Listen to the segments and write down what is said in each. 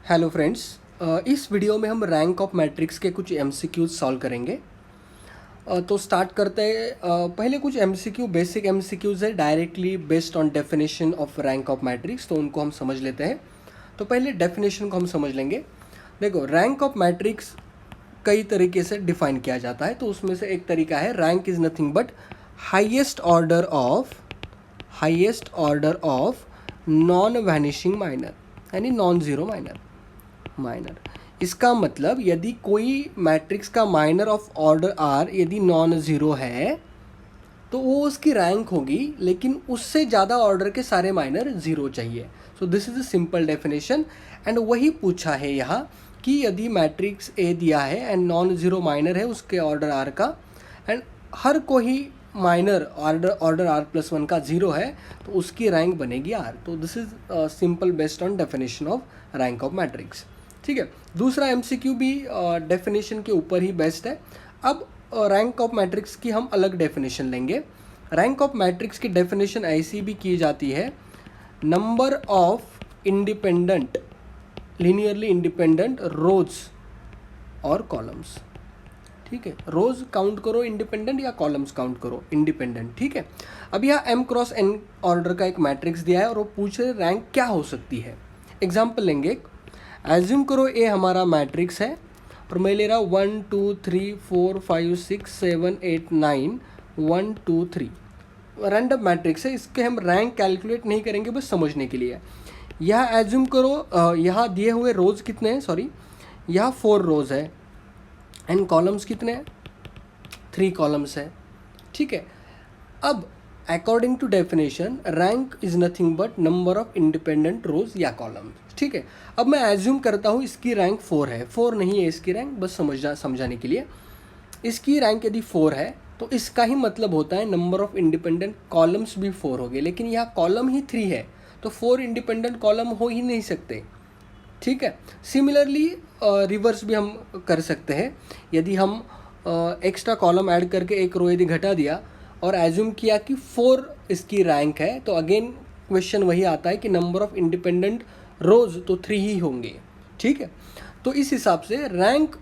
Hello friends, इस video में हम रैंक ऑफ मैट्रिक्स के कुछ एमसीक्यूज सॉल्व करेंगे। तो स्टार्ट करते हैं। पहले कुछ एमसीक्यू बेसिक एमसीक्यूज है directly based on definition of rank of matrix, तो उनको हम समझ लेते हैं। तो पहले डेफिनेशन को हम समझ लेंगे। देखो, रैंक ऑफ मैट्रिक्स कई तरीके से डिफाइन किया जाता है, तो उसमें से एक तरीका है rank is nothing but highest order of non vanishing minor, यानी नॉन ज़ीरो माइनर। इसका मतलब यदि कोई मैट्रिक्स का माइनर ऑफ ऑर्डर आर यदि नॉन ज़ीरो है तो वो उसकी रैंक होगी, लेकिन उससे ज़्यादा ऑर्डर के सारे माइनर ज़ीरो चाहिए। So this is a simple definition. And वही पूछा है यहाँ कि यदि मैट्रिक्स ए दिया है एंड नॉन ज़ीरो माइनर है उसके ऑर्डर आर का, एंड हर कोई minor order R plus one का ज़ीरो है तो उसकी रैंक बनेगी आर। तो this is simple based on definition of rank of matrix. ठीक है, दूसरा एमसीक्यू भी डेफिनेशन के ऊपर ही बेस्ड है। अब रैंक ऑफ मैट्रिक्स की हम अलग डेफिनेशन लेंगे। रैंक ऑफ मैट्रिक्स की डेफिनेशन ऐसी भी की जाती है, number of independent linearly independent rows और कॉलम्स। ठीक है, रोज काउंट करो इंडिपेंडेंट या कॉलम्स काउंट करो इंडिपेंडेंट। ठीक है, अब यहाँ m क्रॉस n ऑर्डर का एक मैट्रिक्स दिया है और वो पूछ रहे रैंक क्या हो सकती है। एग्जाम्पल लेंगे, एज्यूम करो ए हमारा मैट्रिक्स है और मैं ले रहा हूँ 1 2 3 4 5 6 7 8 9 1 2 3 रैंडम मैट्रिक्स है। इसके हम रैंक कैलकुलेट नहीं करेंगे, बस समझने के लिए। यहाँ एज्यूम करो यहाँ दिए हुए रोज कितने हैं, सॉरी यहाँ 4 रोज है एंड कॉलम्स कितने हैं, 3 कॉलम्स है। ठीक है, अब according to definition rank is nothing but number of independent rows या कॉलम्स। ठीक है, अब मैं एज्यूम करता हूँ इसकी रैंक 4 है, 4 नहीं है इसकी रैंक, बस समझाने के लिए। इसकी रैंक यदि 4 है तो इसका ही मतलब होता है नंबर ऑफ इंडिपेंडेंट कॉलम्स भी 4 हो गए, लेकिन यहाँ कॉलम ही 3 है तो 4 इंडिपेंडेंट कॉलम हो ही नहीं सकते। ठीक है, सिमिलरली रिवर्स भी हम कर सकते हैं। यदि हम एक्स्ट्रा कॉलम ऐड करके एक रो यदि घटा दिया और एज्यूम किया कि 4 इसकी रैंक है, तो अगेन क्वेश्चन वही आता है कि नंबर ऑफ इंडिपेंडेंट रोज तो 3 ही होंगे। ठीक है, तो इस हिसाब से रैंक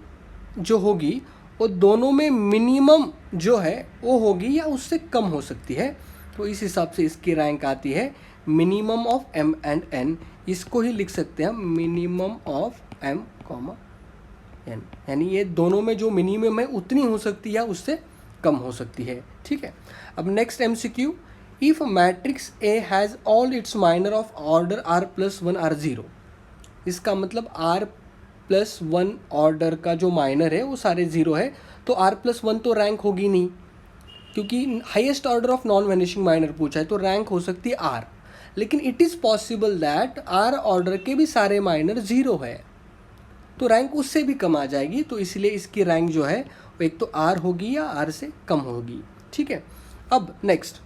जो होगी वो दोनों में मिनिमम जो है वो होगी या उससे कम हो सकती है। तो इस हिसाब से इसकी रैंक आती है minimum of m and n। इसको ही लिख सकते हैं minimum of m comma n, यानी ये दोनों में जो मिनिमम है उतनी हो सकती है या उससे कम हो सकती है। ठीक है, अब next MCQ, if matrix A has all its minor of order r plus one are zero. इसका मतलब r प्लस वन ऑर्डर का जो माइनर है वो सारे ज़ीरो है, तो r प्लस वन तो रैंक होगी नहीं, क्योंकि highest order of non vanishing minor पूछा है तो रैंक हो सकती है r। लेकिन it is possible that r order के भी सारे माइनर ज़ीरो है, तो रैंक उससे भी कम आ जाएगी। तो इसलिए इसकी रैंक जो है वो एक तो r होगी या r से कम होगी। ठीक है, अब next,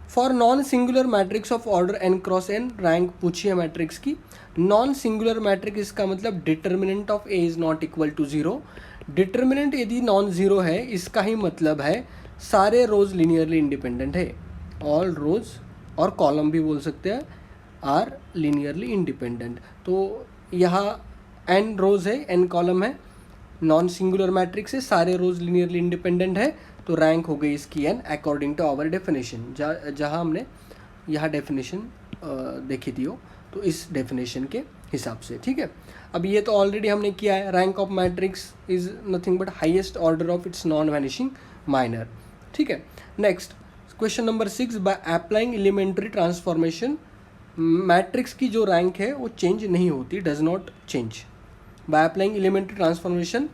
for non singular matrix of order n cross n rank पूछी है मैट्रिक्स की। नॉन सिंगुलर मैट्रिक्स इसका मतलब determinant of a is not equal to zero. Determinant यदि नॉन ज़ीरो है इसका ही मतलब है सारे रोज लीनियरली इंडिपेंडेंट है, ऑल रोज और कॉलम भी बोल सकते हैं आर लीनियरली इंडिपेंडेंट। तो यहाँ n रोज है, n कॉलम है, नॉन सिंगुलर मैट्रिक्स है, सारे रोज लीनियरली इंडिपेंडेंट है, तो रैंक हो गई इसकी n according to our definition. जहाँ हमने यहाँ डेफिनेशन देखी थी हो, तो इस डेफिनेशन के हिसाब से। ठीक है, अब ये तो ऑलरेडी हमने किया है, rank of matrix is nothing but highest order of its non vanishing minor. ठीक है, next question number 6, by applying elementary transformation matrix की जो रैंक है वो चेंज नहीं होती, does not change. By applying elementary transformation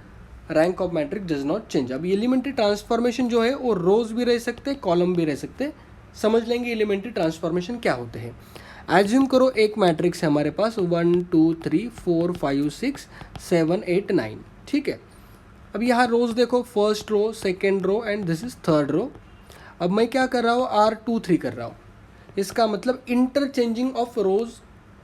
rank of matrix does not change. अब elementary transformation जो है वो रोज भी रह सकते हैं, कॉलम भी रह सकते हैं। समझ लेंगे एलिमेंट्री ट्रांसफॉर्मेशन क्या होते हैं। एज्यूम करो एक मैट्रिक्स है हमारे पास 1 2 3 4 5 6 7 8 9। ठीक है, अब यहाँ रोज देखो, first row, second row and this is third row. अब मैं क्या कर रहा हूँ, R2 3 कर रहा हूँ। इसका मतलब इंटरचेंजिंग ऑफ रोज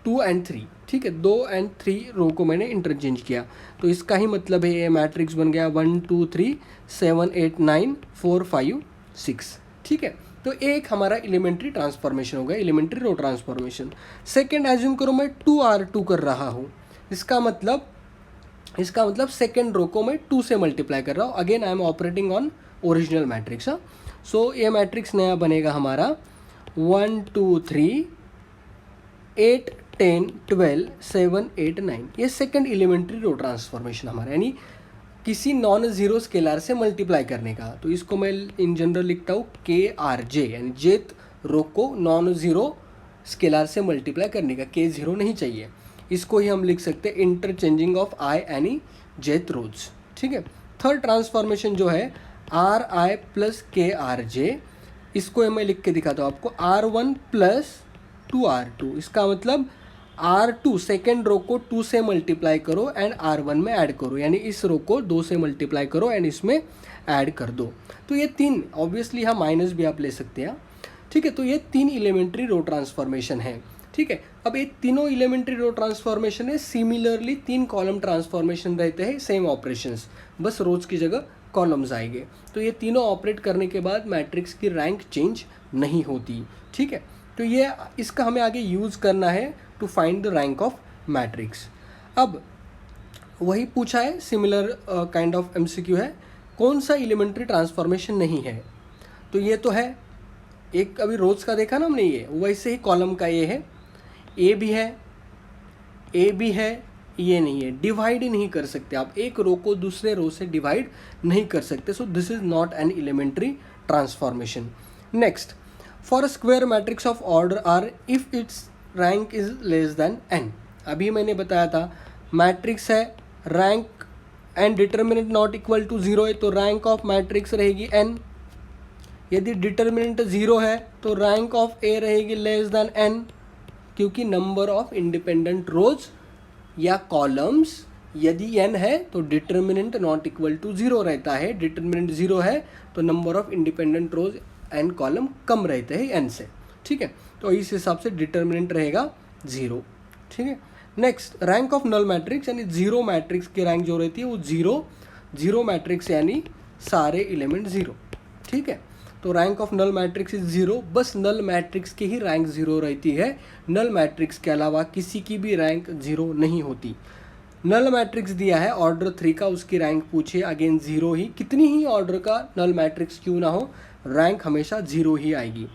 2 एंड 3। ठीक है, 2 एंड 3 रो को मैंने इंटरचेंज किया, तो इसका ही मतलब है ये मैट्रिक्स बन गया 1 2 3 7 8 9 4 5 6। ठीक है, तो एक हमारा एलिमेंट्री ट्रांसफॉर्मेशन हो गया, elementary row transformation. Second assume करो मैं 2R2 कर रहा हूँ। इसका मतलब सेकेंड रो को मैं 2 से मल्टीप्लाई कर रहा हूँ. Again I am operating on original matrix. So ये मैट्रिक्स नया बनेगा हमारा 1 2 3 8 10 12 7 8 9. ये सेकंड एलिमेंट्री रो ट्रांसफॉर्मेशन हमारा, यानी किसी नॉन ज़ीरो स्केलर से मल्टीप्लाई करने का. तो इसको मैं इन जनरल लिखता हूँ KRJ, यानी जेथ रो को नॉन ज़ीरो स्केलर से मल्टीप्लाई करने का. K ज़ीरो नहीं चाहिए. इसको ही हम लिख सकते हैं इंटरचेंजिंग ऑफ I यानी जेथ रोज. ठीक है. थर्ड ट्रांसफॉर्मेशन जो है RI प्लस KRJ, इसको मैं लिख के दिखाता हूँ आपको. R1 plus 2R2. इसका मतलब R2 सेकेंड रो को 2 से मल्टीप्लाई करो एंड R1 में ऐड करो, यानी इस रो को 2 से मल्टीप्लाई करो एंड इसमें ऐड कर दो. तो ये तीन, ऑब्वियसली हाँ माइनस भी आप ले सकते हैं. ठीक है. तो ये 3 एलिमेंट्री रो ट्रांसफॉर्मेशन है. ठीक है. अब ये तीनों एलिमेंट्री रो ट्रांसफॉर्मेशन है. सिमिलरली 3 कॉलम ट्रांसफॉर्मेशन रहते हैं, सेम ऑपरेशंस, बस रोज की जगह कॉलम्स आएंगे. तो ये तीनों ऑपरेट करने के बाद मैट्रिक्स की रैंक चेंज नहीं होती. ठीक है. तो ये इसका हमें आगे यूज़ करना है to find the rank of matrix. अब वही पूछा है, सिमिलर काइंड ऑफ MCQ है, कौन सा एलिमेंट्री ट्रांसफॉर्मेशन नहीं है. तो ये तो है एक, अभी रोज का देखा ना हमने, ये वैसे ही कॉलम का ये है. ए भी है, ए भी है, ये नहीं है. डिवाइड ही नहीं कर सकते आप, एक रो को दूसरे रो से डिवाइड नहीं कर सकते. So this is not an elementary transformation. Next, for a square matrix of order R if its rank is less than n. अभी मैंने बताया था मैट्रिक्स है, rank and determinant not equal to 0 है तो रैंक ऑफ मैट्रिक्स रहेगी n. यदि determinant 0 है तो रैंक ऑफ A रहेगी लेस देन n, क्योंकि नंबर ऑफ इंडिपेंडेंट रोज या कॉलम्स यदि n है तो डिटर्मिनेंट नॉट इक्वल टू 0 रहता है. डिटर्मिनेंट 0 है तो number of independent rows and column कम रहते हैं n से. ठीक है. तो इस हिसाब से डिटर्मिनेंट रहेगा 0. ठीक है. Next, rank of null matrix, यानी जीरो मैट्रिक्स की रैंक जो रहती है वो जीरो मैट्रिक्स यानी सारे एलिमेंट 0. ठीक है. तो rank of null matrix is 0. बस नल मैट्रिक्स की ही रैंक 0 रहती है. नल मैट्रिक्स के अलावा किसी की भी रैंक 0 नहीं होती. नल मैट्रिक्स दिया है ऑर्डर 3 का, उसकी रैंक पूछिए, अगेन 0 ही. कितनी ही ऑर्डर का नल मैट्रिक्स क्यों ना हो, रैंक हमेशा 0 ही आएगी.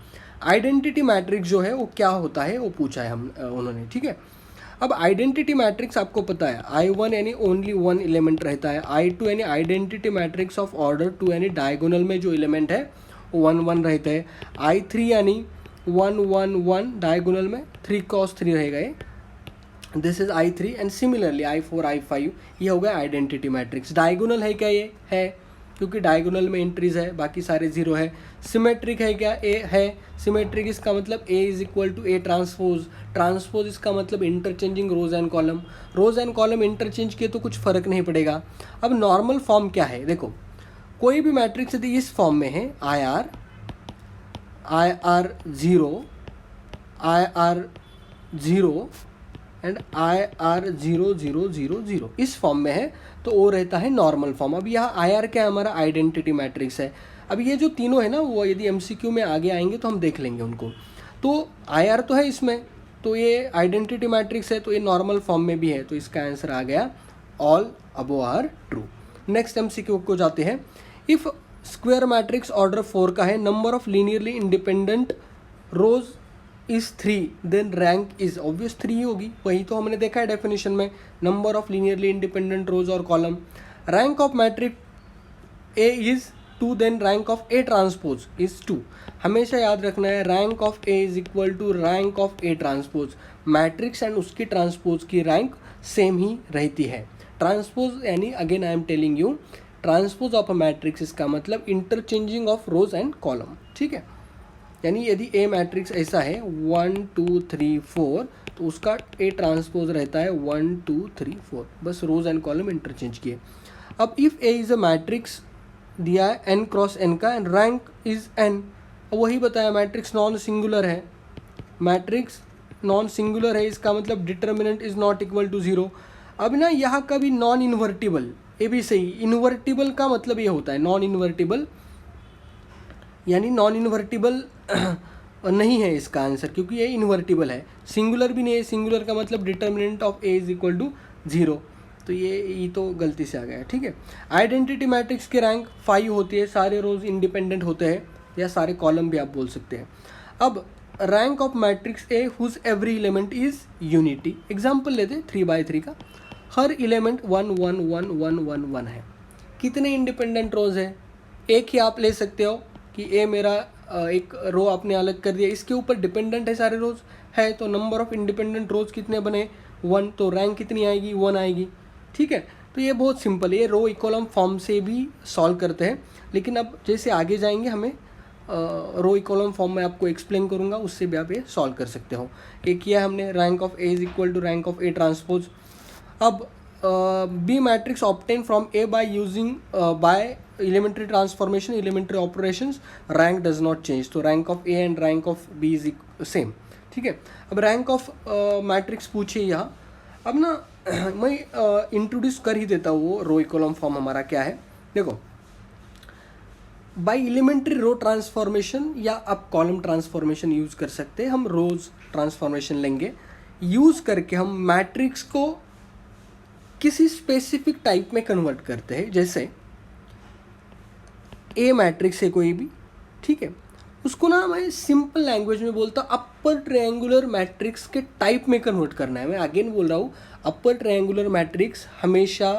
आइडेंटिटी मैट्रिक्स जो है वो क्या होता है वो पूछा है उन्होंने. ठीक है. अब आइडेंटिटी मैट्रिक्स आपको पता है, I1 यानी ओनली 1 एलिमेंट रहता है. I2 यानी आइडेंटिटी मैट्रिक्स ऑफ ऑर्डर 2 यानी डायगोनल में जो एलिमेंट है वो 1 1 रहते हैं. I3 यानी 1 1 1 डायगोनल में 3 क्रॉस 3 रहेगा ये. This is I3 and similarly I4 I5 ये हो गया आइडेंटिटी मैट्रिक्स. डायगोनल है क्या, ये है क्योंकि डायगोनल में एंट्रीज है, बाकी सारे 0 है. सिमेट्रिक है क्या, ए है. सिमेट्रिक इसका मतलब A is equal to A transpose. Transpose इसका मतलब interchanging rows and column. Rows and column interchange किए तो कुछ फ़र्क नहीं पड़ेगा. अब नॉर्मल फॉर्म क्या है, देखो कोई भी मैट्रिक्स यदि इस फॉर्म में है IR 0 IR 0 एंड IR 0 0 0 0 इस फॉर्म में है तो वो रहता है नॉर्मल फॉर्म. अब यहाँ IR क्या है, हमारा आइडेंटिटी मैट्रिक्स है. अब ये जो तीनों है ना वो यदि MCQ में आगे आएंगे तो हम देख लेंगे उनको. तो IR तो है इसमें, तो ये आइडेंटिटी मैट्रिक्स है, तो ये नॉर्मल फॉर्म में भी है, तो इसका आंसर आ गया all above are true. Next MCQ को जाते हैं. इफ स्क्वायर मैट्रिक्स ऑर्डर 4 का है, number of linearly independent rows is 3 then rank is, obvious 3 होगी, वही तो हमने देखा है डेफिनेशन में, number of linearly independent rows और column. Rank of matrix A is 2 then rank of A transpose is 2. हमेशा याद रखना है rank of A is equal to rank of A transpose. Matrix and उसकी ट्रांसपोज की rank same ही रहती है. ट्रांसपोज यानी again I am telling you, transpose of a matrix इसका मतलब interchanging of rose and column. ठीक है. यानी यदि A मैट्रिक्स ऐसा है 1 2 3 4 तो उसका A ट्रांसपोज रहता है 1 2 3 4, बस रोज एंड कॉलम इंटरचेंज किए. अब if A is a matrix दिया है n क्रॉस n का एंड रैंक इज n, वही बताया मैट्रिक्स नॉन सिंगुलर है. मैट्रिक्स नॉन सिंगुलर है इसका मतलब determinant is not equal to 0. अब ना यहाँ का भी नॉन इन्वर्टिबल, ये भी सही. इन्वर्टिबल का मतलब ये होता है नॉन इन्वर्टिबल, यानी नॉन इन्वर्टिबल नहीं है इसका आंसर, क्योंकि ये इन्वर्टिबल है. सिंगुलर भी नहीं है, सिंगुलर का मतलब determinant of A is equal to 0, तो ये तो गलती से आ गया, ठीक है। आइडेंटिटी मैट्रिक्स की रैंक 5 होती है, सारे रोज इंडिपेंडेंट होते हैं या सारे कॉलम भी आप बोल सकते हैं। अब rank of matrix A whose every element is unity, example लेते हैं 3/3 का। हर एलिमेंट 1 1 1 1 1 1 है। कितने इंडिपेंडेंट रोज है? एक ही आप ले सकते हो कि ए मेरा एक रो आपने अलग कर दिया, इसके ऊपर डिपेंडेंट है सारे रोज है, तो नंबर ऑफ इंडिपेंडेंट रोज कितने बने? 1, तो रैंक कितनी आएगी? 1 आएगी, ठीक है। तो ये बहुत सिंपल है, ये रो इकोलम फॉर्म से भी सॉल्व करते हैं, लेकिन अब जैसे आगे जाएंगे हमें रो इकोलम फॉर्म में आपको एक्सप्लेन करूंगा, उससे भी आप ये सॉल्व कर सकते हो। एक किया हमने rank of A is equal to rank of A transpose. अब B matrix obtain from A by using by elementary transformation elementary operations, rank does not change, तो rank of A and rank of B is same, ठीक है। अब rank of matrix पूछिए यहाँ। अब ना मैं इंट्रोड्यूस कर ही देता हूँ वो रो इकोलम फॉर्म हमारा क्या है। देखो, बाय एलिमेंट्री रो ट्रांसफॉर्मेशन या आप कॉलम ट्रांसफॉर्मेशन यूज़ कर सकते हैं, हम रोज ट्रांसफॉर्मेशन लेंगे, यूज़ करके हम मैट्रिक्स को किसी स्पेसिफिक टाइप में कन्वर्ट करते हैं। जैसे ए मैट्रिक्स है कोई भी, ठीक है, उसको ना मैं सिंपल लैंग्वेज में बोलता हूँ अपर ट्रायंगुलर मैट्रिक्स के टाइप में कन्वर्ट करना है। मैं अगेन बोल रहा हूँ, अपर ट्रायंगुलर मैट्रिक्स हमेशा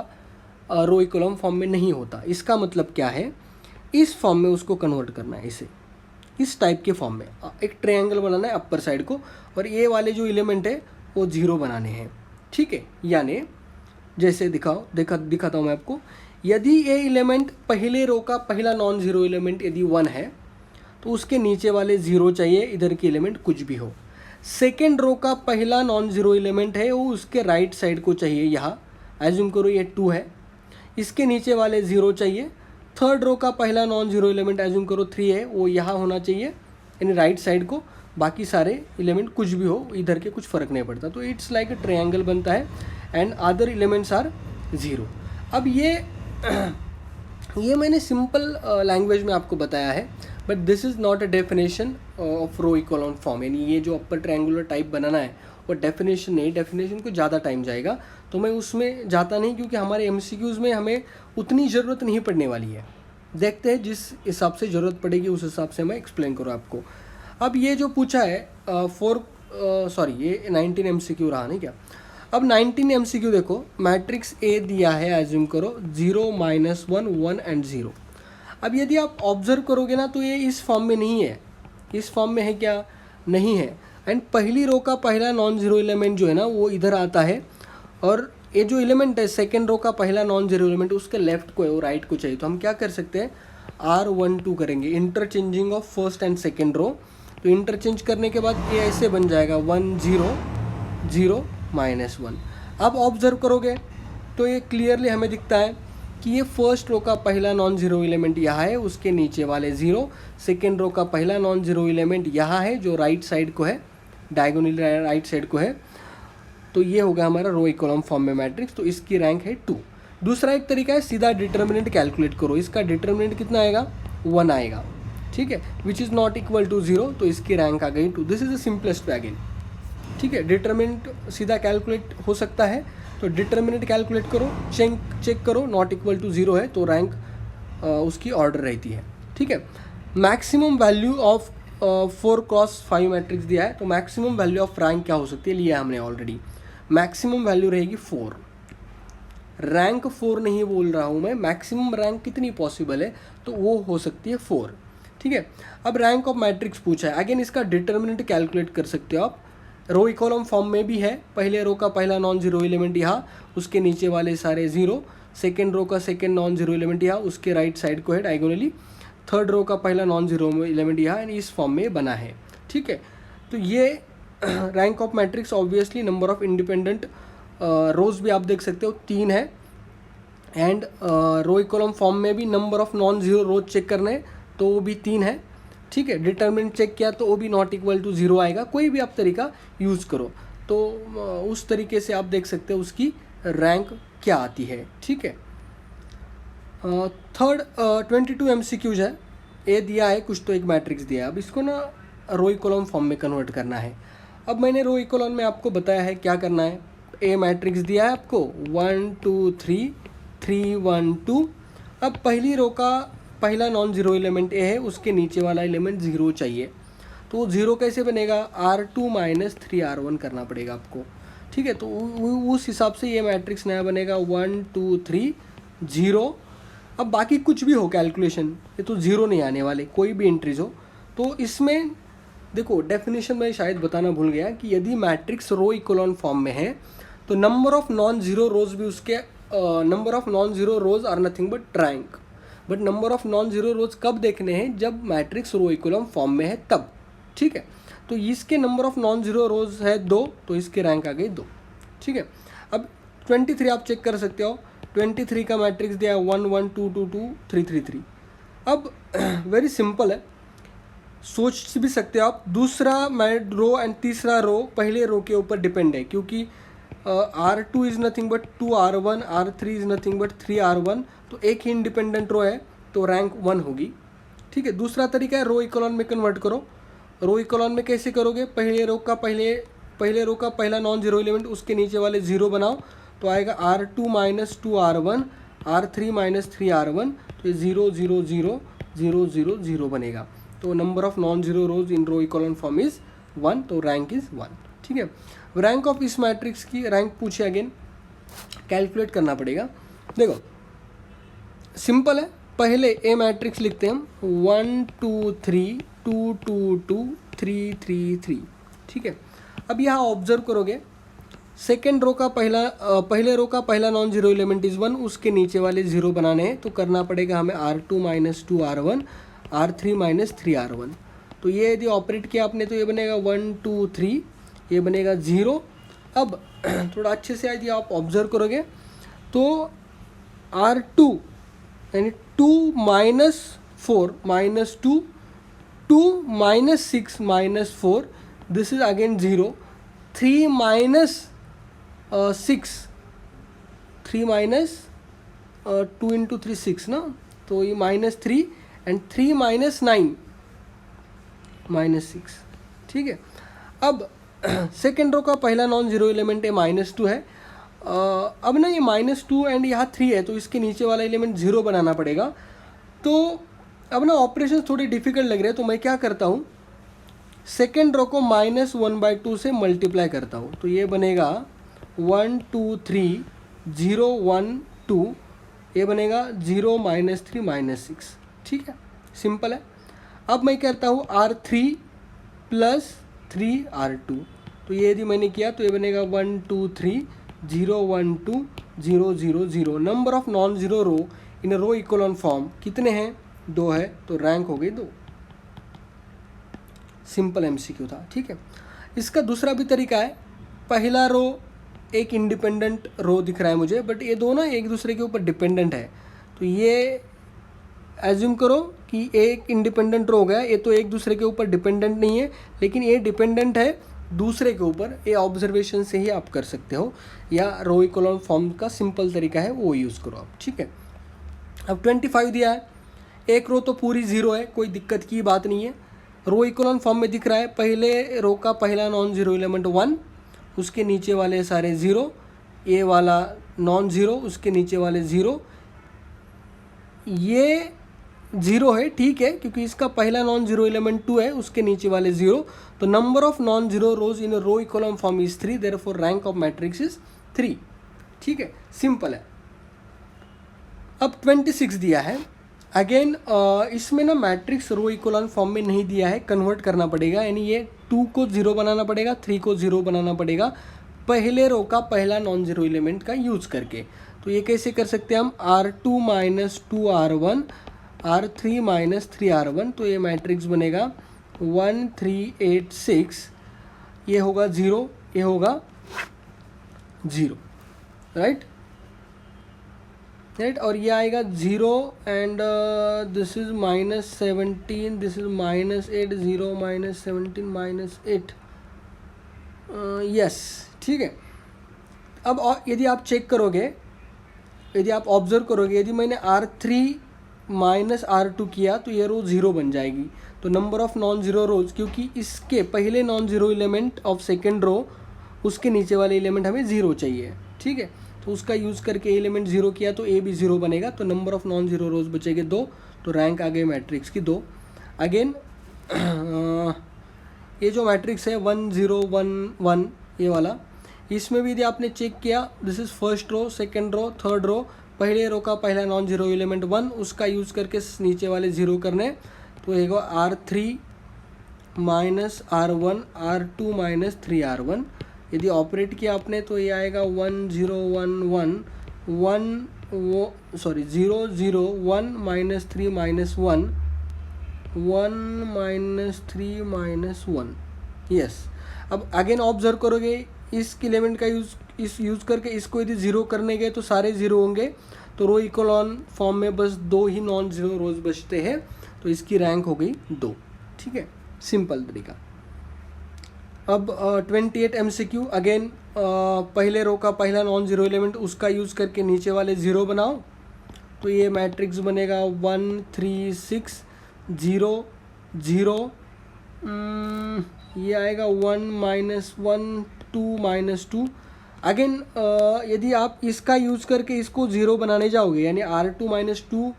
रो इकोलम फॉर्म में नहीं होता। इसका मतलब क्या है, इस फॉर्म में उसको कन्वर्ट करना है, इसे इस टाइप के फॉर्म में एक ट्रायंगल बनाना है अपर साइड को, और ये वाले जो एलिमेंट है वो 0 बनाने हैं, ठीक है। यानी जैसे दिखाता हूँ मैं आपको। यदि ये एलिमेंट पहले रो का पहला नॉन ज़ीरो एलिमेंट यदि 1 है, तो उसके नीचे वाले 0 चाहिए, इधर के एलिमेंट कुछ भी हो। सेकेंड रो का पहला नॉन ज़ीरो एलिमेंट है, वो उसके राइट साइड को चाहिए, यहाँ एज्यूम करो ये 2 है, इसके नीचे वाले 0 चाहिए। थर्ड रो का पहला नॉन ज़ीरो एलिमेंट एज्यूम करो 3 है, वो यहाँ होना चाहिए यानी राइट साइड को, बाकी सारे एलिमेंट कुछ भी हो, इधर के कुछ फ़र्क नहीं पड़ता, तो इट्स लाइक अ ट्रायंगल बनता है एंड अदर एलिमेंट्स आर 0। अब ये मैंने सिंपल लैंग्वेज में आपको बताया है, but this is not a definition of row echelon form, यानी ये जो अपर ट्रायंगुलर टाइप बनाना है वो डेफिनेशन नहीं, डेफिनेशन को ज़्यादा टाइम जाएगा, तो मैं उसमें जाता नहीं, क्योंकि हमारे एमसीक्यूज़ में हमें उतनी ज़रूरत नहीं पड़ने वाली है। देखते हैं जिस हिसाब से ज़रूरत पड़ेगी उस हिसाब से मैं एक्सप्लेन करूँ आपको। अब ये जो पूछा है ये 19 एमसीक्यू रहा नहीं क्या। अब 19 एमसीक्यू देखो, मैट्रिक्स ए दिया है, एज्यूम करो 0 -1 1 एंड 0। अब यदि आप ऑब्जर्व करोगे ना, तो ये इस फॉर्म में नहीं है, इस फॉर्म में है क्या? नहीं है। एंड पहली रो का पहला नॉन ज़ीरो एलिमेंट जो है ना वो इधर आता है, और ये जो एलिमेंट है सेकेंड रो का पहला नॉन ज़ीरो एलिमेंट उसके लेफ्ट को है, वो राइट को चाहिए, तो हम क्या कर सकते हैं, R12 करेंगे, interchanging of first and second row. तो इंटरचेंज करने के बाद ये ऐसे बन जाएगा 1 0 0 -1। अब ऑब्जर्व करोगे तो ये क्लियरली हमें दिखता है कि ये फर्स्ट रो का पहला नॉन ज़ीरो एलिमेंट यहाँ है, उसके नीचे वाले 0, सेकेंड रो का पहला नॉन ज़ीरो एलिमेंट यहाँ है जो राइट साइड को है, डायगोनली राइट साइड को है, तो ये होगा हमारा रो इकोलम फॉर्म में मैट्रिक्स, तो इसकी रैंक है 2। दूसरा एक तरीका है, सीधा डिटर्मिनेंट कैलकुलेट करो, इसका डिटर्मिनेंट कितना आएगा? 1 आएगा, ठीक है, which is not equal to 0, तो इसकी रैंक आ गई 2। This is the simplest way again, ठीक है। डिटर्मिनेंट सीधा कैलकुलेट हो सकता है, तो डिटर्मिनेंट कैलकुलेट करो, चेक करो, नॉट इक्वल टू 0 है तो रैंक उसकी ऑर्डर रहती है, ठीक है। Maximum value of 4x5 matrix दिया है, तो मैक्सिमम वैल्यू ऑफ रैंक क्या हो सकती है, लिया हमने ऑलरेडी, मैक्सिमम वैल्यू रहेगी 4। रैंक 4 नहीं बोल रहा हूँ मैं, मैक्सिमम रैंक कितनी पॉसिबल है, तो वो हो सकती है 4, ठीक है। अब रैंक ऑफ मैट्रिक्स पूछा है, अगेन इसका डिटर्मिनेंट कैलकुलेट कर सकते हो आप, रो इकोलम फॉर्म में भी है, पहले रो का पहला नॉन ज़ीरो एलिमेंट यहाँ, उसके नीचे वाले सारे 0, सेकेंड रो का सेकेंड नॉन ज़ीरो एलिमेंट यहाँ, उसके राइट साइड को है डायगोनली, थर्ड रो का पहला नॉन ज़ीरो एलिमेंट यहाँ, एंड इस फॉर्म में बना है, ठीक है। तो ये rank of matrix obviously number of independent rows भी आप देख सकते हो 3 है, एंड रो इकोलम फॉर्म में भी number of non zero rows check करने हैं तो वो भी 3 है, ठीक है। डिटर्मिनेंट चेक किया तो वो भी नॉट इक्वल टू 0 आएगा, कोई भी आप तरीका यूज़ करो, तो उस तरीके से आप देख सकते हो उसकी रैंक क्या आती है, ठीक है। थर्ड 22 एमसीक्यूज है, ए दिया है कुछ तो एक मैट्रिक्स दिया है, अब इसको ना रो इकोलम फॉर्म में कन्वर्ट करना है। अब मैंने रो इकोलम में आपको बताया है क्या करना है, ए मैट्रिक्स दिया है आपको 1 2 3 3 1 2। अब पहली रो का पहला नॉन ज़ीरो एलिमेंट ए है, उसके नीचे वाला एलिमेंट ज़ीरो चाहिए, तो ज़ीरो कैसे बनेगा, R2 माइनस 3R1 करना पड़ेगा आपको, ठीक है। तो उस हिसाब से ये मैट्रिक्स नया बनेगा 1 2 3 0। अब बाकी कुछ भी हो कैलकुलेशन, ये तो ज़ीरो नहीं आने वाले, कोई भी एंट्रीज हो। तो इसमें देखो डेफिनेशन में शायद बताना भूल गया कि यदि मैट्रिक्स रो इकोलॉन फॉर्म में है तो number of non zero rows भी उसके number of non zero rows are nothing but rank. But number of non zero rows कब देखने हैं, जब मैट्रिक्स रो इकोलॉन फॉर्म में है तब, ठीक है। तो इसके नंबर ऑफ नॉन ज़ीरो रोज है 2, तो इसकी रैंक आ गई 2, ठीक है। अब 23 आप चेक कर सकते हो, 23 का मैट्रिक्स दिया है 1 1 2 2 2 3 3 3। अब वेरी सिंपल है, सोच भी सकते हो आप, दूसरा रो एंड तीसरा रो पहले रो के ऊपर डिपेंड है, क्योंकि R2 is nothing but 2R1, R3 is nothing but 3R1, तो एक ही इंडिपेंडेंट रो है तो रैंक 1 होगी, ठीक है। दूसरा तरीका है रो इकोलॉन में कन्वर्ट करो। रो इकोलॉन में कैसे करोगे, पहले रो का पहला नॉन जीरो एलिमेंट उसके नीचे वाले ज़ीरो बनाओ, तो आएगा R2 minus 2R1, R3 minus 3R1, तो ये 0 0 0 0 0 0 बनेगा। तो number of non zero rows in row echelon form is 1, तो रैंक इज़ 1, ठीक है। रैंक ऑफ इस मैट्रिक्स की रैंक पूछे अगेन, कैलकुलेट करना पड़ेगा। देखो सिंपल है, पहले ए मैट्रिक्स लिखते हैं हम 1 2 3 2 2 2 3 3 3, ठीक है। अब यहाँ ऑब्जर्व करोगे, सेकेंड रो का पहले रो का पहला नॉन जीरो एलिमेंट इज़ 1, उसके नीचे वाले ज़ीरो बनाने हैं, तो करना पड़ेगा हमें R2 minus 2R1, R3 minus 3R1। तो ये यदि ऑपरेट किया आपने तो ये बनेगा 1 2 3, ये बनेगा 0। अब थोड़ा अच्छे से यदि आप ऑब्जर्व करोगे तो R2 यानी 2 minus 4 minus 2 2 minus 6 minus 4, this is again 0। 3 minus 6, 3 minus 2 into 3 6 ना, तो ये माइनस 3 एंड 3 माइनस 9 माइनस 6, ठीक है। अब सेकेंड रो का पहला नॉन जीरो एलिमेंट है -2 है। अब ना ये -2 एंड यहाँ 3 है, तो इसके नीचे वाला एलिमेंट 0 बनाना पड़ेगा। तो अब ना ऑपरेशन थोड़ी डिफिकल्ट लग रहे हैं, तो मैं क्या करता हूँ, सेकेंड रो को -1/2 से मल्टीप्लाई करता हूँ, तो ये बनेगा 1 2 3 0 1 2, ये बनेगा 0 -3 -6, ठीक है, सिंपल है। अब मैं करता हूँ R3 प्लस 3R2, तो ये यदि मैंने किया तो ये बनेगा 1 2 3 0 1 2 0 0 0। Number of non zero row in row echelon form कितने हैं, 2 है, तो रैंक हो गई 2। सिंपल MCQ था, ठीक है। इसका दूसरा भी तरीका है, पहला रो एक इंडिपेंडेंट रो दिख रहा है मुझे, बट ये दोनों एक दूसरे के ऊपर डिपेंडेंट है, तो ये एज्यूम करो कि एक इंडिपेंडेंट रो हो गया, ये तो एक दूसरे के ऊपर डिपेंडेंट नहीं है, लेकिन ये डिपेंडेंट है दूसरे के ऊपर। ये ऑब्जर्वेशन से ही आप कर सकते हो, या रो इकोलॉन फॉर्म का सिंपल तरीका है वो यूज़ करो आप, ठीक है। अब 25 दिया है, एक रो तो पूरी 0 है, कोई दिक्कत की बात नहीं है। रो इकोलॉन फॉर्म में दिख रहा है, पहले रो का पहला नॉन जीरो एलिमेंट 1, उसके नीचे वाले सारे 0, ये वाला नॉन ज़ीरो, उसके नीचे वाले 0, ये 0 है, ठीक है, क्योंकि इसका पहला नॉन जीरो एलिमेंट 2 है, उसके नीचे वाले 0, तो number of non zero rows in row echelon form is 3, therefore rank of matrix is 3, ठीक है, सिंपल है। अब 26 दिया है, अगेन इसमें ना मैट्रिक्स रो इकोलॉन फॉर्म में नहीं दिया है, कन्वर्ट करना पड़ेगा, यानी ये 2 को 0 बनाना पड़ेगा, 3 को 0 बनाना पड़ेगा, पहले रो का पहला नॉन जीरो एलिमेंट का यूज़ करके। तो ये कैसे कर सकते हैं हम, R2 minus 2R1, R3 minus 3R1, तो ये मैट्रिक्स बनेगा 1 3 8 6, ये होगा 0, ये होगा 0, राइट, और ये आएगा 0 and this is -17, this is -8, 0 -17 -8, yes, ठीक है। अब यदि आप चेक करोगे, यदि आप ऑब्जर्व करोगे, यदि मैंने R3 माइनस R2 किया तो ये रो 0 बन जाएगी। तो number of non zero rows, क्योंकि इसके पहले non zero element of second row उसके नीचे वाले एलिमेंट हमें 0 चाहिए, ठीक है। तो उसका यूज़ करके एलिमेंट 0 किया तो ए भी 0 बनेगा, तो नंबर ऑफ़ नॉन ज़ीरो रोज बचेंगे 2, तो रैंक आ गई मैट्रिक्स की 2। अगेन ये जो मैट्रिक्स है 1 0 1 1 ये वाला, इसमें भी यदि आपने चेक किया, this is first row, second row, third row, पहले रो का पहला नॉन जीरो एलिमेंट 1, उसका यूज़ करके नीचे वाले 0 करने, तो ये R3 minus R1 R2 minus 3R1। यदि ऑपरेट किया आपने तो ये आएगा 1 0 1 1 1 0 0 1 minus 3 minus 1 1 minus 3 minus 1, yes. अब अगेन ऑब्जर्व करोगे इस एलिमेंट का यूज़ करके इसको यदि 0 करने गए तो सारे 0 होंगे, तो रो इकोलॉन फॉर्म में बस 2 ही नॉन जीरो रोज बचते हैं, तो इसकी रैंक हो गई 2, ठीक है, सिंपल तरीका। अब 28 MCQ, अगेन पहले रो का पहला नॉन जीरो एलिमेंट उसका यूज़ करके नीचे वाले 0 बनाओ, तो ये मैट्रिक्स बनेगा 1 3 6 0 0, ये आएगा 1 माइनस 1 2 माइनस 2। अगेन यदि आप इसका यूज़ करके इसको 0 बनाने जाओगे, यानी R2 माइनस 2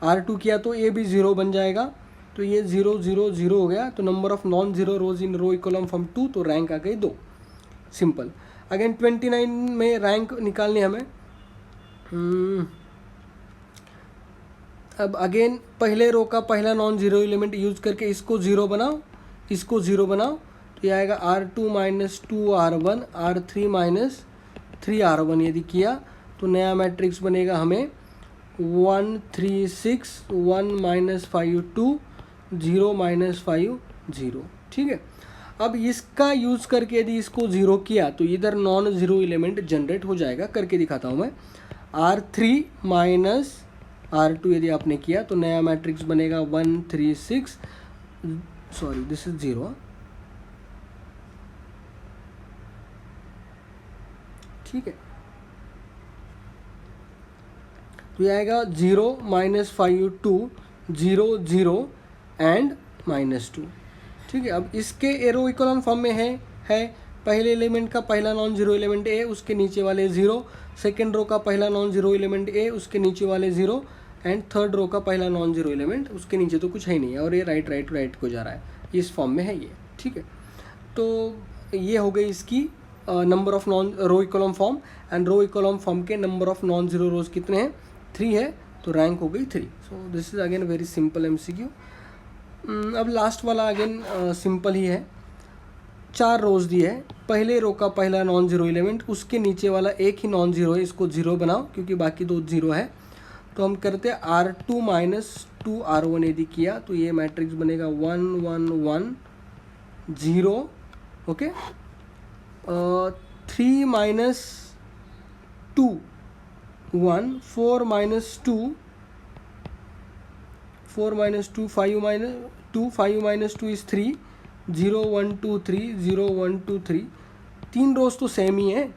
R2 किया तो ये भी 0 बन जाएगा, तो ये 0 0 0 हो गया, तो number of non zero rows in row echelon form 2, तो रैंक आ गई 2, सिंपल। अगेन 29 में रैंक निकालनी हमें। अब अगेन पहले रो का पहला नॉन जीरो एलिमेंट यूज़ करके इसको 0 बनाओ, इसको 0 बनाओ, तो ये आएगा R2 minus 2 R1 R3 minus 3 R1। यदि किया तो नया मैट्रिक्स बनेगा हमें 1 3 6 1 माइनस 5 2 0 माइनस 5 0, ठीक है। अब इसका यूज़ करके यदि इसको 0 किया तो इधर नॉन ज़ीरो एलिमेंट जनरेट हो जाएगा, करके दिखाता हूँ मैं। R3 माइनस R2 यदि आपने किया तो नया मैट्रिक्स बनेगा 1 3 6, सॉरी दिस इज 0, ठीक है। तो ये आएगा 0 माइनस 5 2 0 0 एंड माइनस 2, ठीक है। अब इसके एरो इकोलॉन फॉर्म में है पहले एलिमेंट का पहला नॉन जीरो एलिमेंट ए, उसके नीचे वाले 0, सेकेंड रो का पहला नॉन जीरो एलिमेंट ए, उसके नीचे वाले 0, एंड थर्ड रो का पहला नॉन जीरो एलिमेंट, उसके नीचे तो कुछ है ही नहीं है, और ये राइट को जा रहा है, इस फॉर्म में है ये, ठीक है। तो ये हो गई इसकी number of non row echelon form, and row echelon form के number of non zero rows कितने हैं, 3 है, तो रैंक हो गई 3। So this is again very simple MCQ। अब लास्ट वाला अगेन सिंपल ही है, 4 रोज दिए है, पहले रो का पहला नॉन जीरो एलिमेंट, उसके नीचे वाला एक ही नॉन जीरो है, इसको 0 बनाओ क्योंकि बाकी 2 0 है, तो हम करते हैं R2 माइनस 2 R1 यदि किया तो ये मैट्रिक्स बनेगा 1 1 1 0, okay. 3 minus 2 1 4 minus 2 4 minus 2 5 minus 2 5 minus 2 is 3 0 1 2 3 0 1 2 3, 3 रोज तो सेम ही है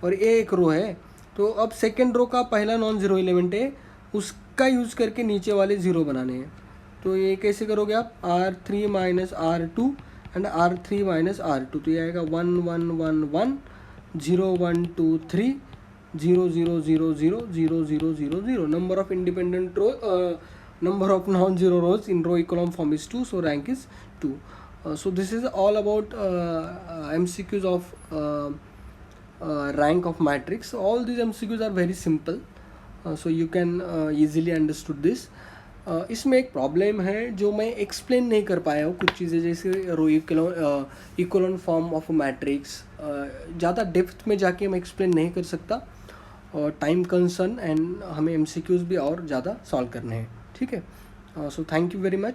और एक रो है, तो अब सेकेंड रो का पहला नॉन जीरो एलिमेंट है, उसका यूज़ करके नीचे वाले 0 बनाने हैं, तो ये कैसे करोगे आप, R3 minus R2 and R3 minus R2, तो ये आएगा 1 1 1 1 0 1 2 3 0 0 0 0 0 0 0 0, number of independent row number of non-zero rows in row echelon form is 2, so rank is 2. So this is all about MCQs of rank of matrix. All these MCQs are very simple, so you can easily understood this. इसमें एक problem है जो मैं explain नहीं कर पाया हूँ, कुछ चीज़ें जैसे रो इकोलॉन फॉर्म ऑफ मैट्रिक्स ज़्यादा डेप्थ में जाके मैं एक्सप्लेन नहीं कर सकता, और टाइम कंसर्न एंड हमें MCQs भी और ज़्यादा सॉल्व करने हैं, ठीक है। So thank you very much.